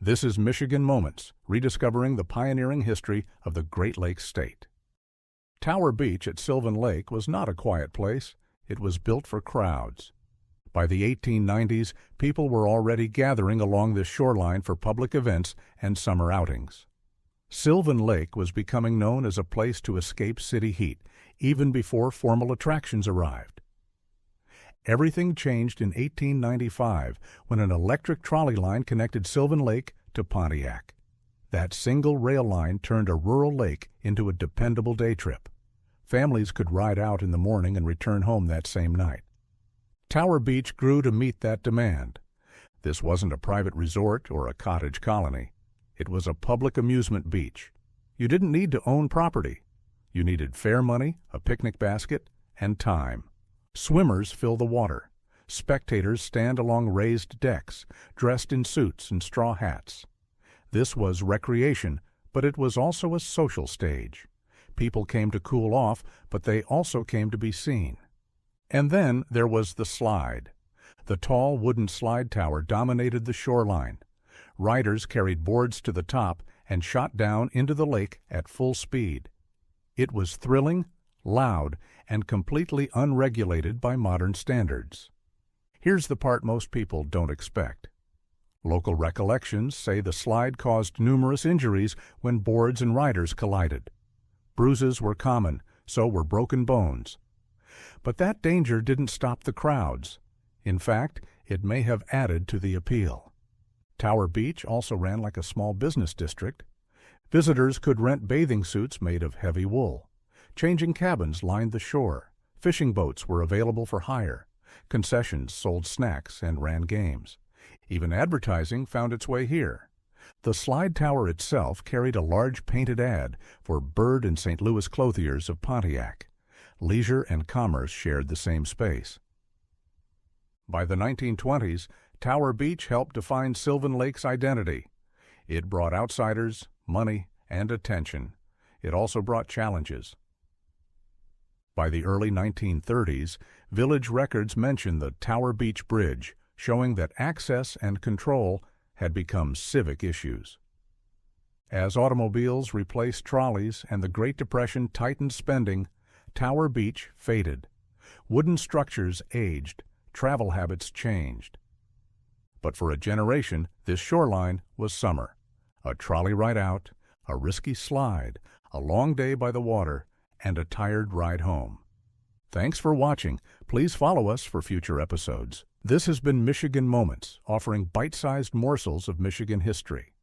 This is Michigan Moments, rediscovering the pioneering history of the Great Lakes State. Tower Beach at Sylvan Lake was not a quiet place. It was built for crowds. By the 1890s, people were already gathering along this shoreline for public events and summer outings. Sylvan Lake was becoming known as a place to escape city heat, even before formal attractions arrived. Everything changed in 1895 when an electric trolley line connected Sylvan Lake to Pontiac. That single rail line turned a rural lake into a dependable day trip. Families could ride out in the morning and return home that same night. Tower Beach grew to meet that demand. This wasn't a private resort or a cottage colony. It was a public amusement beach. You didn't need to own property. You needed fare money, a picnic basket, and time. Swimmers fill the water. Spectators stand along raised decks, dressed in suits and straw hats. This was recreation, but it was also a social stage. People came to cool off, but they also came to be seen. And then there was the slide. The tall wooden slide tower dominated the shoreline. Riders carried boards to the top and shot down into the lake at full speed. It was thrilling, loud, and completely unregulated by modern standards. Here's the part most people don't expect. Local recollections say the slide caused numerous injuries when boards and riders collided. Bruises were common, so were broken bones. But that danger didn't stop the crowds. In fact, it may have added to the appeal. Tower Beach also ran like a small business district. Visitors could rent bathing suits made of heavy wool. Changing cabins lined the shore. Fishing boats were available for hire. Concessions sold snacks and ran games. Even advertising found its way here. The slide tower itself carried a large painted ad for Bird and St. Louis clothiers of Pontiac. Leisure and commerce shared the same space. By the 1920s, Tower Beach helped define Sylvan Lake's identity. It brought outsiders, money, and attention. It also brought challenges. By the early 1930s, village records mention the Tower Beach Bridge, showing that access and control had become civic issues. As automobiles replaced trolleys and the Great Depression tightened spending, Tower Beach faded. Wooden structures aged, travel habits changed. But for a generation, this shoreline was summer. A trolley ride out, a risky slide, a long day by the water, and a tired ride home. Thanks for watching. Please follow us for future episodes. This has been Michigan Moments, offering bite-sized morsels of Michigan history.